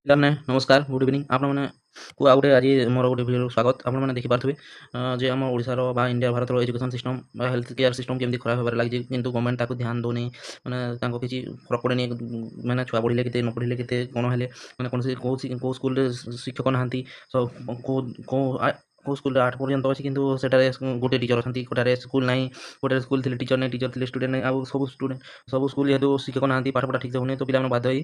ପିଲାମାନେ ନମସ୍କାର good evening ଆପଣମାନଙ୍କୁ ଆଉ ଗୋଟେ ଆଜି ମୋର ଗୋଟେ ଭିଡ଼ିଓ ସ୍ୱାଗତ। ଆପଣମାନେ ଦେଖିପାରୁଥିବେ ଯେ ଆମ ଓଡ଼ିଶାର ବା ଇଣ୍ଡିଆ ଭାରତର ଏଜୁକେସନ୍ ସିଷ୍ଟମ୍ ବା ହେଲ୍ଥ କେୟାର ସିଷ୍ଟମ୍ କେମିତି ଖରାପ ହେବାରେ ଲାଗିଛି, କିନ୍ତୁ ଗଭର୍ଣ୍ଣମେଣ୍ଟ ତାକୁ ଧ୍ୟାନ ଦେଉନି। ମାନେ ତାଙ୍କୁ କିଛି ଫରକ ପଡ଼େନି। ମାନେ ଛୁଆ ପଢ଼ିଲେ କେତେ ନ ପଢ଼ିଲେ କେତେ କ'ଣ ହେଲେ ମାନେ କୌଣସି କେଉଁ ସ୍କୁଲରେ ଶିକ୍ଷକ ନାହାନ୍ତି। କେଉଁ କେଉଁ କେଉଁ ସ୍କୁଲରେ 8 ପର୍ଯ୍ୟନ୍ତ ଅଛି କିନ୍ତୁ ସେଠାରେ ଗୋଟେ ଟିଚର ଅଛନ୍ତି, ଗୋଟାରେ ସ୍କୁଲ ନାହିଁ, ଗୋଟାରେ ସ୍କୁଲ ଥିଲେ ଟିଚର ନାହିଁ, ଟିଚର ଥିଲେ ଷ୍ଟୁଡେଣ୍ଟ ନାହିଁ। ଆଉ ସବୁ ସ୍କୁଲ ଯେହେତୁ ଶିକ୍ଷକ ନାହାନ୍ତି, ପାଠପଢ଼ା ଠିକ୍ ସେ ହେଉନି, ତ ପିଲାମାନେ ବାଧ୍ୟ ହେଇ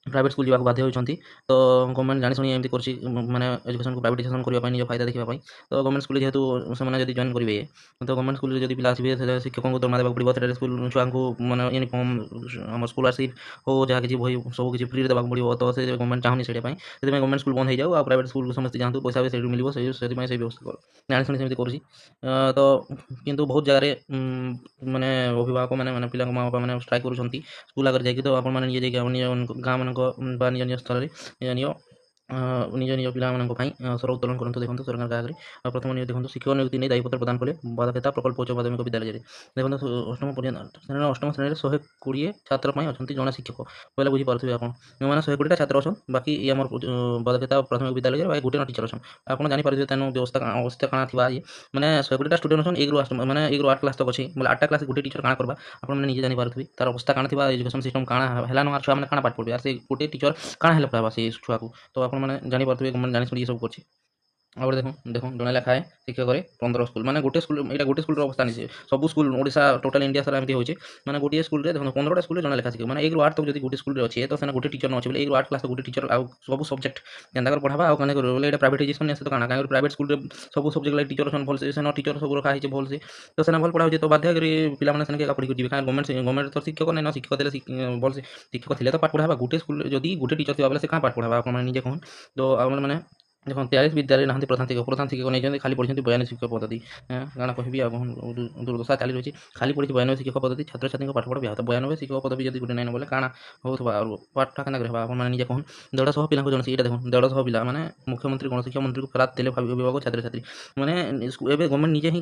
ପ୍ରାଇଭେଟ୍ ସ୍କୁଲ ଯିବାକୁ ବାଧ୍ୟ ହେଉଛନ୍ତି। ତ ଗଭର୍ଣ୍ଣମେଣ୍ଟ ଜାଣିଶୁଣି ଏମିତି କରୁଛି, ମାନେ ଏଜୁକେସନକୁ ପ୍ରାଇଭେଟାଇଜେସନ୍ କରିବା ପାଇଁ, ନିଜ ଫାଇଦା ଦେଖିବା ପାଇଁ। ତ ଗଭର୍ଣ୍ଣମେଣ୍ଟ ସ୍କୁଲରେ ଯେହେତୁ ସେମାନେ ଯଦି ଜଏନ୍ କରିବେ, ତ ଗଭର୍ଣ୍ଣମେଣ୍ଟ ସ୍କୁଲରେ ଯଦି ପିଲା ଆସିବେ, ସେଠାରେ ଶିକ୍ଷକଙ୍କୁ ଦରମା ଦେବାକୁ ପଡ଼ିବ। ସେଠାରେ ସ୍କୁଲ ଛୁଆଙ୍କୁ ମାନେ ୟୁନିଫର୍ମ, ଆମ ସ୍କଲାରସିପ୍ ହଉ, ଯାହା କିଛି ବହି ସବୁ କିଛି ଫ୍ରିରେ ଦେବାକୁ ପଡ଼ିବ। ତ ସେ ଗଭର୍ଣ୍ଣମେଣ୍ଟ ଚାହୁଁନି ସେଇଟା ପାଇଁ। ସେଥିପାଇଁ ଗଭର୍ଣ୍ଣମେଣ୍ଟ ସ୍କୁଲ ବନ୍ଦ ହେଇଯାଉ, ଆଉ ପ୍ରାଇଭେଟ୍ ସ୍କୁଲକୁ ସମସ୍ତେ ଯାଆନ୍ତୁ, ପଇସା ବି ସେଇଠୁ ମିଳିବ। ସେଥିପାଇଁ ସେଇ ବ୍ୟବସ୍ଥା ଜାଣିଶୁଣି ସେମିତି କରୁଛି। ତ କିନ୍ତୁ ବହୁତ ଜାଗାରେ ମାନେ ଅଭିଭାବକମାନେ, ମାନେ ପିଲାଙ୍କ ମାଆ ବାପା ମାନେ ଷ୍ଟ୍ରାଇକ୍ କରୁଛନ୍ତି ସ୍କୁଲ ଆଗରେ ଯାଇକି। ତ ଆପଣମାନେ ନିଜେ ଯାଇକି ନିଜ ଗାଁମାନଙ୍କ ବା ନିଜ ନିଜ ସ୍ତରରେ ନିଜ ନିଜ ପିଲାମାନଙ୍କ ପାଇଁ ସ୍ୱର ଉତ୍ତୋଳନ କରନ୍ତୁ। ଦେଖନ୍ତୁ ସରକାରଙ୍କ ଆଗରେ ପ୍ରଥମ ଦେଖନ୍ତୁ, ଶିକ୍ଷକ ନିଯୁକ୍ତି ନେଇ ଦାୟୀପତ୍ର ପ୍ରଦାନ କଲେ ବାଧକତା ପ୍ରକଳ୍ପ ଉଚ୍ଚ ମାଧ୍ୟମିକ ବିଦ୍ୟାଳୟରେ। ଦେଖନ୍ତୁ ଅଷ୍ଟମ ଶ୍ରେଣୀରେ 120 ଛାତ୍ର ପାଇଁ ଅଛନ୍ତି ଜଣେ ଶିକ୍ଷକ। ବୋଇଲେ ବୁଝିପାରୁଥିବେ ଆପଣ, ଯେଉଁମାନେ 120ଟା ଛାତ୍ର ଅଛନ୍, ବାକି ଇ ଆମର ବାଧକତା ପ୍ରାଥମିକ ବିଦ୍ୟାଳୟରେ ବାକି ଗୋଟେ ଟିଚର ଅଛନ୍। ଆପଣ ଜାଣିପାରୁଥିବେ ତେଣୁ ଅବସ୍ଥା କାଣା ଥିବା ଯେ, ମାନେ 120ଟା ଷ୍ଟୁଡେଣ୍ଟ ଅଛନ୍, 1 ରୁ 8 କ୍ଲାସ୍ ତକ ଅଛି। ବୋଲେ 8ଟା କ୍ଲାସ୍ ଗୋଟେ ଟିଚର କାଣା କରବା, ଆପଣମାନେ ନିଜେ ଜାଣିପାରୁଥିବେ ତାର ଅବସ୍ଥା କାଣା ଥିବା। ଏଜୁକେସନ୍ ସିଷ୍ଟମ୍ କାଣା ହେଲାନ, ଆଉ ଛୁଆମାନେ କାଣା ପାଠ ପଢ଼ବେ, ଆଉ ସେ ଗୋଟେ ଟିଚର କାଣା ହେଲେ ପଢ଼ାବା ସେ ଛୁଆକୁ। ତ ଆପଣମାନେ ଜାଣିପାରୁଥିବେ ଗଭର୍ଣ୍ଣମେଣ୍ଟ ଜାଣିଶୁଣି ଏ ସବୁ କରୁଛି। ଆଉ ଗୋଟେ ଦେଖୁନ୍ ଜଣେ ଲେଖାଏ ଶିକ୍ଷକରେ 15 ସ୍କୁଲ, ମାନେ ଗୋଟେ ସ୍କୁଲ, ଏଇଟା ଗୋଟେ ସ୍କୁଲର ଅବସ୍ଥା ନାହିଁ। ସବୁ ସ୍କୁଲ ଓଡ଼ିଶା ଟୋଟାଲ ଇଣ୍ଡିଆ ସାରା ଏମିତି ହେଉଛି। ମାନେ ଗୋଟିଏ ସ୍କୁଲରେ ଦେଖନ୍ତୁ 15ଟା ସ୍କୁଲରେ ଜଣେ ଲେଖା ଶିକ୍ଷକ, ମାନେ 1 ରୁ 8 ତକ ଯଦି ଗୋଟେ ସ୍କୁଲରେ ଅଛି, ତ ସେନେ ଗୋଟେ ଟିଚର ନ ଅଛି ବୋଲେ 1 ରୁ 8 କ୍ଲାସ୍ ଗୋଟେ ଟିଚର, ଆଉ ସବୁ ସବଜେକ୍ଟ କେନ୍ତା କରି ପଢ଼ାବା ଆଉ କେନ୍ତା କରିବ ବୋଲେ ଏଇଟା ପ୍ରାଇଭେଟାଇଜେସନ୍ ନେଇ ତ କାଣା କାହିଁକି ପ୍ରାଇଭେଟ ସ୍କୁଲରେ ସବୁ ସବଜେକ୍ଟ ଲାଗି ଟିଚର ଅଛନ୍ ଭଲସେ, ସେନ ଟିଚର ସବୁ ରଖା ହେଇଛି ଭଲସେ, ତ ସେନେ ଭଲ ପଢ଼ା ହେଉଛି। ତ ବାଧ୍ୟ କରି ପିଲାମାନେ ସେନେ ଏକା ପଢ଼ିକି ଯିବେ। କାରଣ ଗଭର୍ଣ୍ଣମେଣ୍ଟ ତ ଶିକ୍ଷକ ନାଇଁ, ଶିକ୍ଷକ ଦେଲେ ଭଲସେ ଶିକ୍ଷକ ଥିଲେ ତ ପାଠ ପଢ଼ାବା। ଗୋଟେ ସ୍କୁଲରେ ଯଦି ଗୋଟେ ଟିଚର ଥିବା ବେଲେ ସେ କାଁ ପାଠ ପଢ଼ାବା, ଆପଣମାନେ ନିଜେ କହୁନ୍। ତ ଆପଣମାନେ ଦେଖନ୍ତୁ 43 ବିଦ୍ୟାଳୟରେ ନାହାନ୍ତି ପ୍ରଧାନ ଶିକ୍ଷକ ନେଇଛନ୍ତି, ଖାଲି ପଢ଼ିଛନ୍ତି 92 ଶିକ୍ଷକ ପଦ୍ଧତି। କାଣା କହିବି ଆଉ, ଦୁର୍ଦଶା ଚାଲି ରହିଛି। ଖାଲି ପଢ଼ିଛି 92 ଶିକ୍ଷକ ପଦ୍ଧତି, ଛାତ୍ରଛାତ୍ରୀଙ୍କ ପାଠପଢ଼ା ବ୍ୟାହତ। 92 ଶିକ୍ଷକ ପଦବୀ ଯଦି ଗୋଟେ ନାଇଁନ ବୋଲେ କାଣା ହେଉଥିବା, ଆଉ ପାଠଟା କେନ୍ତା ରହିବା, ଆପଣମାନେ ନିଜେ କହୁନ୍। 150 ପିଲାଙ୍କୁ ଜଣେ ଏଇଟା ଦେଖୁନ୍, 150 ପିଲା, ମାନେ ମୁଖ୍ୟମନ୍ତ୍ରୀ ଗଣଶିକ୍ଷା ମନ୍ତ୍ରୀକୁ ଫେରାତ ଦେଲେ ଅଭିଭାବକ ଛାତ୍ରଛାତ୍ରୀ। ମାନେ ଏବେ ଗଭର୍ଣ୍ଣମେଣ୍ଟ ନିଜେ ହିଁ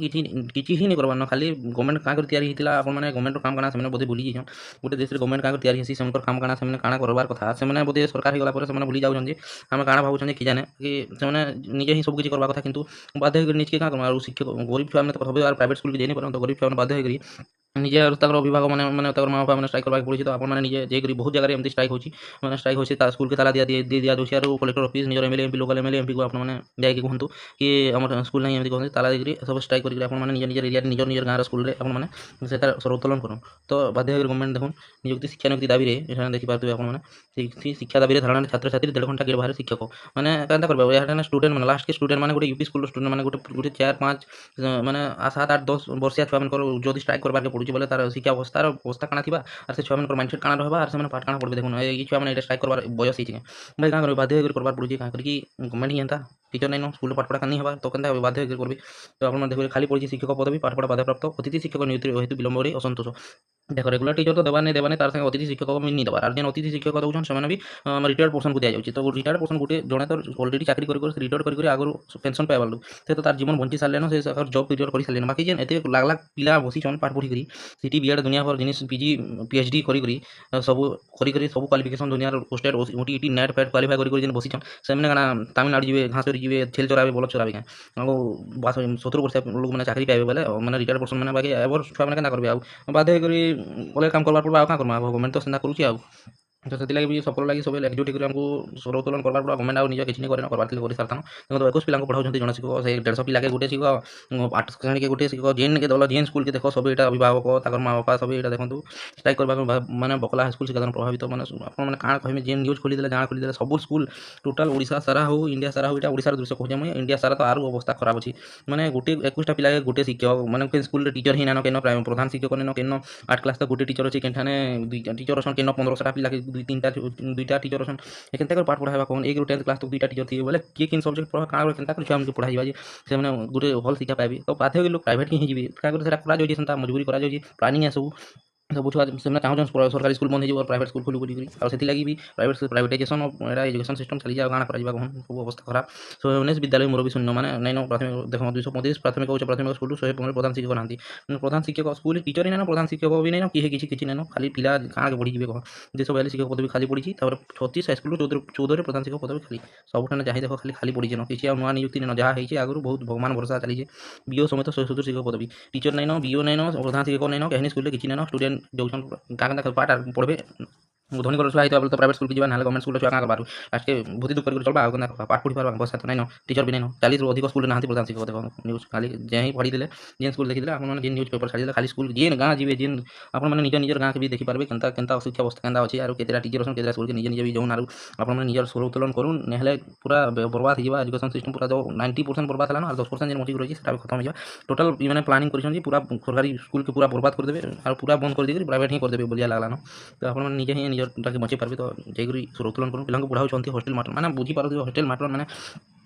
କିଛି ହିଁ ନାଇଁ କରବାର, ଖାଲି ଗଭର୍ଣ୍ଣମେଣ୍ଟ କାଁ କରି ତିଆରି ହେଇଥିଲା, ଆପଣମାନେ ଗଭର୍ଣ୍ଣମେଣ୍ଟର କାମ କାଣା ସେମାନେ ବୋଧେ ଭୁଲି ଯାଇଛନ୍। ଗୋଟେ ଦେଶରେ ଗଭର୍ଣ୍ଣମେଣ୍ଟ କାଁ କରି ତିଆରି ହେଇଛି, ସେମାନଙ୍କର କାମ କାଣା, ସେମାନେ କାଣା କରବାର କଥା, ସେମାନେ ବୋଧେ ସରକାର ହେଇଗଲା ପରେ ସେମାନେ ଭୁଲି ଯାଉଛନ୍ତି ଯେ ଆମେ କାଣା ଭାବୁଛନ୍ତି କି ଜାନେ, କି ସେମାନେ ନିଜେ ହିଁ ସବୁ କିଛି କରିବା କଥା। କିନ୍ତୁ ବାଧ୍ୟ ହେଇକରି ନିଜକେ କାଁ କରମା, ଆଉ ଶିକ୍ଷକ ଗରିବ ଛୁଆମାନେ ତ ସବୁ ପ୍ରାଇଭେଟ ସ୍କୁଲକୁ ଯାଇ ନାଇଁ ପାରନ୍, ତ ଗରିବ ଛୁଆମାନେ ବାଧ୍ୟ ହେଇକରି ନିଜେ ତାଙ୍କର ଅଭିଭାବକମାନେ, ମାନେ ତାଙ୍କର ମାଆ ବାପାମାନେ ଷ୍ଟ୍ରାଇକ୍ କରିବାକୁ ପଡ଼ୁଛି। ତ ଆପଣମାନେ ନିଜେ ଯାଇକରି ବହୁତ ଜାଗାରେ ଏମିତି ଷ୍ଟ୍ରାଇକ୍ ହେଉଛି, ମାନେ ଷ୍ଟ୍ରାଇକ୍ ହେଉଛି, ତା ସ୍କୁଲକେ ତାଲା ଦିଆଯାଉଛି। ଆରୁ କଲେକ୍ଟର ଅଫିସ୍, ନିଜର ଏମ୍ଏଲ୍ଏ ଏମ୍ପି, ଲୋକାଲ୍ ଏମ୍ଏଲ୍ଏ ଏମ୍ପିକୁ ଆପଣମାନେ ଯାଇକି କୁହନ୍ତୁ କି ଆମର ସ୍କୁଲ ନାହିଁ, ଏମିତି କୁହନ୍ତି, ତାଲା ଦେଇକରି ସବୁ ଷ୍ଟ୍ରାଇକ୍ କରିକି ଆପଣମାନେ ନିଜ ନିଜର ଏରିଆରେ, ନିଜର ଗାଁର ସ୍କୁଲରେ ଆପଣମାନେ ସେ ତାର ସ୍ୱର ଉତ୍ତୋଳନ କରନ୍। ତ ବାଧ୍ୟ ହେଇକରି ଗଭର୍ଣ୍ଣମେଣ୍ଟ ଦେଖୁନ୍ ନିଯୁକ୍ତି ଶିକ୍ଷା ନିଯୁକ୍ତି ଦାବିରେ ଏଠାରେ ଦେଖିପାରୁଥିବେ ଆପଣମାନେ, ଶିକ୍ଷା ଦାବିରେ ଧାରଣାରେ ଛାତ୍ରଛାତ୍ରୀ 1.5 ଘଣ୍ଟା ଗେଟ୍ ବାହାରେ ଶିକ୍ଷକ ମାନେ କେନ୍ତା କରିବେ। ଏହା ଷ୍ଟୁଡେଣ୍ଟ ମାନେ ଲାଷ୍ଟ ଷ୍ଟୁଡେଣ୍ଟ ମାନେ ଗୋଟେ ୟୁପି ସ୍କୁଲର ଷ୍ଟୁଡେଣ୍ଟ ମାନେ ଗୋଟେ 4-5 ମାନେ 7, 8, 10 ବର୍ଷିଆ ଛୁଆମାନଙ୍କର ଯଦି ଷ୍ଟ୍ରାଇକ୍ କରବାକେ ପଡ଼ୁଛି ବୋଲେ ତାର ଶିକ୍ଷା ଅବସ୍ଥା କାଣା ଥିବା, ଆର୍ ସେ ଛୁଆମାନଙ୍କର ମାଇଣ୍ଡସେଟ୍ କାଣା ରହିବା, ଆର୍ ସେମାନେ ପାଠ କାଣା ପଢ଼ବେ। ଦେଖୁନ୍ ଏଇ ଛୁଆମାନେ ଏଇଟା ଷ୍ଟ୍ରାଇକ୍ କରବାର ବୟସ ହେଇଛି, ଭାଇ କାଁ କରିବେ, ବାଧ୍ୟ ହେଇକରି କରବାର ପଡ଼ୁଛି। କାଁ କରିକି ଗଭର୍ଣ୍ଣମେଣ୍ଟ ହିଁ ଏନ୍ତା, ଟିଚର ନାଇଁନ, ସ୍କୁଲରେ ପାଠପଢ଼ା କାନି ହେବା, ତ କେନ୍ତା ବାଧ୍ୟ ହେଇକରି କରବେ। ତ ଆପଣମାନେ ଦେଖିବେ ଖାଲି ପଡ଼ିଛି ଶିକ୍ଷକ ପଦବୀ, ପାଠପଢ଼ା ବାଧାପ୍ରାପ୍ତ, ଅତିଥି ଶିକ୍ଷକ ନିଯୁକ୍ତି ହେତୁ ବିଳମ୍ବରେ ଅସନ୍ତୋଷ। ଦେଖ ରେଗୁଲାର ଟିଚର ତ ଦେବାନି ତାର ସାଙ୍ଗେ ଅତିଥି ଶିକ୍ଷକ ବି ନି ଦେବାର, ଆର୍ ଯେନ୍ ଅତିଥି ଶିକ୍ଷକ ଦଉଛନ୍ ସେମାନେ ବି ରିଟାୟାର୍ଡ ପର୍ସନକୁ ଦିଆଯାଉଛି। ତ ରିଟାୟାର୍ଡ ପର୍ସନ ଗୋଟେ ଜଣେ ତ ଅଲରେଡ଼ି ଚାକିରି କରି ରିଟାୟାର୍ଡ କରି ଆଗରୁ ପେନସନ୍ ପାଇବାର ଲୋକ, ସେ ତ ତାର ଜୀବନ ବଞ୍ଚି ସାରିଲେନ, ସେ ଜବ୍ ପିରିୟଡ଼ କରି ସାରିଲେନ। ବାକି ଯେନ୍ ଏତେ ଲାখ ଲାଖ ପିଲା ବସିଛନ୍ ପାଠ ପଢ଼ିକରି, ସିଟି ବିଏଡ଼ ଦୁନିଆ ଭର ଜିନିଷ, ପିଜି ପିଏଚ୍ଡି କରିକରି ସବୁ ସବୁ କ୍ୱାଲିଫିକେସନ୍ ଦୁନିଆର ପୋଷ୍ଟେଡ୍ ଓଟିଇଟି ନେଟ୍ ଫେଟ୍ କ୍ୱାଲିଫାଏ କରି ଯେନ୍ ବସିଛନ୍, ସେମାନେ କାଣା ତାମିଲନାଡ଼ୁ ଯିବେ, ଘାସ ଚରି ଯିବେ, ଛେଲ ଚରାବେ, ବଳଦ ଚରାବେ କାଁ, ଆଉ 70 ବର୍ଷିଆ ଲୋକମାନେ ଚାକିରି ପାଇବେ ବୋଲେ, ମାନେ ରିଟାୟାର୍ଡ ପର୍ସନ ମାନେ। ବାକି ଏଭର ଛୁଆମାନେ କେନ୍ତା କରିବେ, ଆଉ ବାଧ୍ୟ ହେଇକରି ଅଲଗା କାମ କରବାର ପଡ଼ବା, ଆଉ କାଁ କରମା, ଗଭର୍ଣ୍ଣମେଣ୍ଟ ତ ସେନ୍ତା କରୁଛି ଆଉ। ତ ସେଥିଲାଗି ବି ସଫଳ ଲାଗି ସବୁ ଏକଜୁଟ ହେଇକରି ଆମକୁ ସ୍ୱର ଉତ୍ତୋଳନ କରବାର ପଡ଼ବା। ଗଭର୍ଣ୍ଣମେଣ୍ଟ ଆଉ ନିଜ କିଛି ନାଇଁ କରବାର ଥିଲେ କରିସାରିଥାନ। ଦେଖନ୍ତୁ 21 ପିଲାଙ୍କୁ ପଢ଼ାଉଛନ୍ତି ଜଣେ ଶିକ୍ଷକ, ସେ 150 ପିଲାକେ ଗୋଟେ ଶିକ୍ଷକ, 8 ଶ୍ରେଣୀକେ ଗୋଟେ ଶିକ୍ଷକ, ଯେନ୍କେ ଦଲ ଯେନ୍ ସ୍କୁଲକେ ଦେଖ ସବୁ ଏଇଟା ଅଭିଭାବକ, ତାଙ୍କର ମାଆ ବାପା ସବୁ ଏଇଟା ଦେଖନ୍ତୁ ଷ୍ଟ୍ରାଇକ୍ କରିବାକୁ, ମାନେ ବକଲା ହାଇସ୍କୁଲ ଶିକ୍ଷାଦାନ ପ୍ରଭାବିତ। ମାନେ ଆପଣମାନେ କାଣା କହିବେ, ଯେନ୍ ନ୍ୟୁଜ୍ ଖୋଲିଦେଲେ, ଜାଣା ଖୋଲିଦେଲେ, ସବୁ ସ୍କୁଲ ଟୋଟାଲ ଓଡ଼ିଶା ସାରା ହଉ, ଇଣ୍ଡିଆ ସାରା ହଉ, ଏଇଟା ଓଡ଼ିଶାର ଦୃଶ୍ୟ କହୁଛେ ମୁଇଁ, ଇଣ୍ଡିଆ ସାରା ତ ଆରୁ ଅବସ୍ଥା ଖରାପ ଅଛି। ମାନେ ଗୋଟେ 21ଟା ପିଲାକେ ଗୋଟେ ଶିକ୍ଷକ, ମାନେ ସ୍କୁଲରେ ଟିଚର ହିଁ ନାଇନ, କେନ ପ୍ରଧାନ ଶିକ୍ଷକ ନାଇନ, କେନ 8 କ୍ଲାସ୍ ତ ଗୋଟେ ଟିଚର ଅଛି, କେନ୍ଠାନେ 2ଟା ଟିଚର ଅଛନ୍, କେନ 1500ଟା ପିଲାକେ 2-3ଟା ଟିଚର ଅଛନ୍, କେନ୍ତା କରି ପାଠ ପଢ଼ାଇବା କହୁନ୍। 1 ରୁ 10th କ୍ଲାସ୍ ତକ 2ଟା ଟିଚର ଥିବେ ବୋଲେ କିଏ କେନ୍ ସବଜେକ୍ଟ ପଢ଼ା, କାଣା କେନ୍ତା କରି ଛୁଆମାନଙ୍କୁ ପଢ଼ାଯିବା ଯେ ସେମାନେ ଗୋଟେ ଭଲ ଶିକ୍ଷା ପାଇବେ। ତ ବାଧ୍ୟ ହେଇକି ଲୋକ ପ୍ରାଇଭେଟ ହିଁ ଯିବେ, କାଁ କରି ସେଟା କରାଯାଉଛି, ସେନ୍ତା ମଜବୁରି କରାଯାଉଛି, ପ୍ଲାନିଂ ଏସବୁ। ତ ସବୁ ଛୁଆ ସେମାନେ ଚାହୁଁଛନ୍ ସରକାରୀ ସ୍କୁଲ୍ ବନ୍ଦ ହେଇଯିବ, ପ୍ରାଇଭେଟ୍ ସ୍କୁଲ୍ ଖୋଲୁ ବୋଲିକରି। ଆଉ ସେଥିଲାଗି ବି ପ୍ରାଇଭେଟାଇଜେସନ୍ ଏଟା ଏଜୁକେସନ୍ ସିଷ୍ଟମ୍ ଚାଲିଛି, ଆଉ କାଣା କରାଯିବା କହୁନ୍, ସବୁ ଅବସ୍ଥା ଖରାପ। 119 ବିଦ୍ୟାଳୟ ମୋର ବି ଶୂନ୍ୟ, ମାନେ ନାଇଁନ ପ୍ରାଥମିକ ଦେଖ 235 ପ୍ରାଥମିକ ଉଚ୍ଚ ପ୍ରାଥମିକ ସ୍କୁଲ୍ 115 ପ୍ରଧାନ ଶିକ୍ଷକ ନାହାନ୍ତି। ପ୍ରଧାନ ଶିକ୍ଷକ ସ୍କୁଲ୍ ଟିଚର୍ ହିଁ ନାଇଁନ, ପ୍ରଧାନ ଶିକ୍ଷକ ବି ନାଇଁନ, କିଏ କିଛି ନାଇଁନ, ଖାଲି ପିଲା କାଣାକେ ବଢ଼ିଯିବେ କହ। 242 ଶିକ୍ଷକ ପଦବୀ ଖାଲି ପଡ଼ିଛି, ତାପରେ 36 ହାଇସ୍କୁଲ୍ରୁ 14 ପ୍ରଧାନ ଶିକ୍ଷକ ପଦବୀ ଖାଲି। ସବୁଠାନେ ଯାହିଁ ଦେଖ ଖାଲି ପଡ଼ିଛେନ, କିଛି ଆଉ ନୂଆ ନିଯୁକ୍ତି ନାଇଁନ, ଯାହା ହେଇଛେ ଆଗରୁ ବହୁତ ଭଗବାନ ଭରସା ଚାଲିଛେ। ବିଓ ସಮೇତ 170 ଶିକ୍ଷକ ପଦବୀ, ଟିଚର୍ ନାଇଁନ, ବିଓ ନାଇଁନ, ପ୍ରଧାନ ଶିକ୍ଷକ ନାଇଁନ, କେହିନି ସ୍କୁଲ୍ରେ କିଛି ନାଇଁନ, ଷ୍ଟୁଡେଣ୍ଟ ଯାଉଛନ୍ କାଣା ପାଠ ପଢ଼ବେ। ଧନୀଘର ଛୁଆ ହେଇଥିବା ବେଲେ ତ ପ୍ରାଇଭେଟ୍ ସ୍କୁଲ୍କେ ଯିବା, ନାହେଲେ ଗଭର୍ଣ୍ଣମେଣ୍ଟ ସ୍କୁଲ୍ର ଛୁଆ କାଣା କରବାରୁ ଲାଷ୍ଟକେ ଭୂତି ଦୁଃଖ କରି ଚଲ୍ବା, ଆଉ କେନ୍ତା ପାଠ ପଢ଼ି ପାର୍ବା, ପଇସା ତ ନାଇଁନ, ଟିଚର୍ ବି ନାଇଁନ। 40ରୁ ଅଧିକ ସ୍କୁଲ୍ରେ ନାହାନ୍ତି ପ୍ରଧାନ ଶିକ୍ଷକ। ଦେଖ ନ୍ୟୁଜ୍ ଖାଲି ଯେ ହିଁ ପଢ଼ିଥିଲେ, ଯେନ୍ ସ୍କୁଲ୍ ଦେଖିଥିଲେ ଆପଣମାନେ, ଯେନ୍ ନ୍ୟୁଜ୍ ପେପର୍ ଛାଡ଼ିଥିଲେ, ଖାଲି ସ୍କୁଲ୍ ଯେନ୍ ଗାଁ ଯିବେ, ଯେନ୍ ଆପଣମାନେ ନିଜର ଗାଁକେ ବି ଦେଖିପାରବେ କେନ୍ତା ଅଶିକ୍ଷା ଅବସ୍ଥା କେନ୍ତା ଅଛି, ଆରୁ କେତେଟା ଟିଚର୍ ଅଛନ୍, କେତେଟା ସ୍କୁଲ୍କେ ନିଜେ ବି ଯାଉନ୍, ଆରୁ ଆପଣମାନେ ନିଜର ସ୍ୱର ଉତ୍ତୋଳନ କରୁନ୍, ନେହେଲେ ପୁରା ବର୍ବାଦ ହେଇଯିବା ଏଜୁକେସନ୍ ସିଷ୍ଟମ୍। ପୁରା ଯୋଉ 90% ବର୍ବାଦ ହେଲାନ, ଆଉ 10% ଯେନ୍ ବଞ୍ଚିକି ରହିଛେ ସେଟା ବି ଖତମ ହେଇଯିବା। ଟୋଟାଲ୍ ମାନେ ପ୍ଲାନିଂ କରିଛନ୍ ଯେ ପୁରା ସରକାରୀ ସ୍କୁଲ୍କେ ପୁରା ବର୍ବାଦ କରିଦେବେ, ଆଉ ପୁରା ବନ୍ଦ କରିଦେଇକରି ପ୍ରାଇଭେଟ୍ ହିଁ କରିଦେବେ ବୋଲିଆ ଲାଗ୍ଲାନ। ତ ଆପଣମାନେ ନିଜେ ହିଁ ନିଜରଟାକେ ବଞ୍ଚେଇ ପାରବେ। ତ ଯାଇକରି ସ୍ୱର ଉତ୍ତୋଳନ କରୁନ୍, ପିଲାଙ୍କୁ ପଢ଼ାଉଛନ୍ତି ହଷ୍ଟେଲ୍ ମାଷ୍ଟର ମାନେ ବୁଝିପାରୁଥିବେ, ହଷ୍ଟେଲ୍ ମାଷ୍ଟର ମାନେ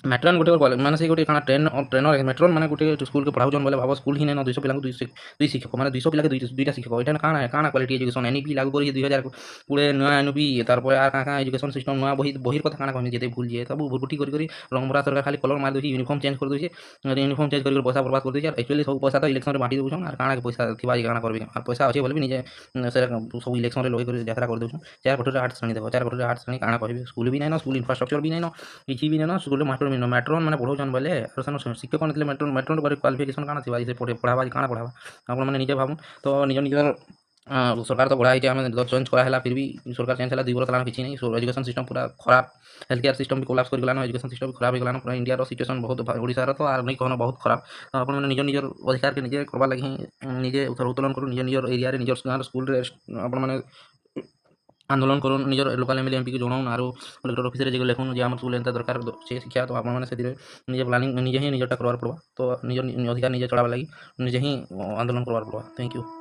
ମାଟ୍ରନ୍ ଗୋଟେ ମାନେ ସେ ଗୋଟେ କାଣା ଟ୍ରେନର୍ ମାଟ୍ରନ୍ ମାନେ ଗୋଟେ ସ୍କୁଲ୍କେ ପଢ଼ାଉଛନ୍ ବୋଲେ ଭାବ, ସ୍କୁଲ୍ ହିଁ ନାଇଁନ, 200 ପିଲାଙ୍କୁ ଦୁଇ ଶିକ୍ଷକ, ମାନେ 200 ପିଲାକେ ଦୁଇଟା ଶିକ୍ଷକ, ଏଇଟା କାଣା କ୍ୱାଲିଟି ଏଜୁକେସନ୍। ଏନ୍ଇପି ଲାଗୁ କରିଛି 2020 ନୂଆ ଏନ୍ଇପି, ତାରପରେ ଆଉ କାଣା ଏଜୁକେସନ୍ ସିଷ୍ଟମ୍ ନୂଆ ବହିର କଥା କାଣା କହିମି, ଯେତେ ଭୁଲ୍ ଯିଏ ସବୁ ଭୁର୍କୁଟି କରି ରଙ୍ଗମରା ସରକାର ଖାଲି କଲର୍ ମାରି ଦେଉଛି, ୟୁନିଫର୍ମ ଚେଞ୍ଜ କରିଦେଉଛି, ୟୁନିଫର୍ମ ଚେଞ୍ଜ କରି ପଇସା ବର୍ବାଦ କରିଦେଉଛି। ଆଉ ଆକ୍ଚୁଆଲି ସବୁ ପଇସା ତ ଇଲେକ୍ସନ୍ରେ ବାଣ୍ଟି ଦେଉଛନ୍, ଆଉ କାଣା ପଇସା ଥିବା ଯେ କାଣା କରିବେ, ଆଉ ପଇସା ଅଛି ବୋଲି ବି ନିଜେ ସେ ସବୁ ଇଲେକ୍ସନ୍ରେ ଲଗେଇ କରି ଯାତ୍ରା କରିଦେଉଛନ୍। 4 କୋଟିରେ 8 ଶ୍ରେଣୀ ଦେଖ, 4 କୋଟିରେ 8 ଶ୍ରେଣୀ କାଣା କହିବେ, ସ୍କୁଲ୍ ବି ନାଇଁନ, ସ୍କୁଲ୍ ଇନଫ୍ରାଷ୍ଟ୍ରକ୍ଚର୍ ବି ନାଇଁନ, କିଛି ବି ନାଇଁନ, ସ୍କୁଲ୍ରେ ମାଷ୍ଟର ବି ନାଇଁନ, ମାଟ୍ରନ୍ ମାନେ ପଢ଼ାଉଛନ୍ ବୋଲେ, ଆଉ ସେନ ଶିକ୍ଷକ ନଥିଲେ ମାଟ୍ରନ୍ କ୍ୱାଲିଫିକେସନ୍ କାଣା ଥିବା ଯେ ପଢ଼ାବା, କାଣା ପଢ଼ାବା, ଆପଣମାନେ ନିଜେ ଭାବୁନ୍। ତ ନିଜର ସରକାର ତ ବଢ଼ା ହେଇଛେ, ଆମେ ଚେଞ୍ଜ କରାହେଲା, ଫିର୍ ବି ସରକାର ଚେଞ୍ଜ ହେଲା 2 ବର୍ଷ ହେଲାନ, କିଛି ନାହିଁ। ଏଜୁକେସନ୍ ସିଷ୍ଟମ୍ ପୁରା ଖରାପ, ହେଲ୍ଥ କେୟାର ସିଷ୍ଟମ୍ ବି କୋଲାପ୍ସ କରିଗଲାନ, ଏଜୁକେସନ୍ ସିଷ୍ଟମ୍ ଖରାପ ହେଇଗଲାନ, ପୁରା ଇଣ୍ଡିଆର ସିଚୁଏସନ୍ ବହୁତ, ଓଡ଼ିଶାର ତ ଆର୍ ନାଇଁ କହନ ବହୁତ ଖରାପ। ତ ଆପଣମାନେ ନିଜର ଅଧିକାରକେ ନିଜେ କରବାର୍ ଲାଗି ହିଁ ନିଜେ ଉତ୍ତୋଳନ କରୁନ୍, ନିଜର ଏରିଆରେ, ନିଜର ଗାଁର ସ୍କୁଲ୍ରେ ଆପଣମାନେ ଆନ୍ଦୋଳନ କରୁନ୍, ନିଜର ଲୋକାଲ୍ ଏମ୍ଏଲ୍ଏ ଏମ୍ପିକେ ଜଣାଉନ୍, ଆରୁ କଲେକ୍ଟର ଅଫିସ୍ରେ ଯାଇକି ଲେଖୁନ୍ ଯେ ଆମର ସ୍କୁଲ୍ ଏନ୍ତା ଦରକାର ସେ ଶିକ୍ଷା। ତ ଆପଣମାନେ ସେଥିରେ ନିଜେ ପ୍ଲାନିଂ ନିଜେ ହିଁ ନିଜରଟା କରବାର୍ ପଡ଼ବା। ତ ନିଜର ଅଧିକାର ନିଜେ ଚଳାବାର୍ ଲାଗି ନିଜେ ହିଁ ଆନ୍ଦୋଳନ କରବାର୍ ପଡ଼ବା। Thank you.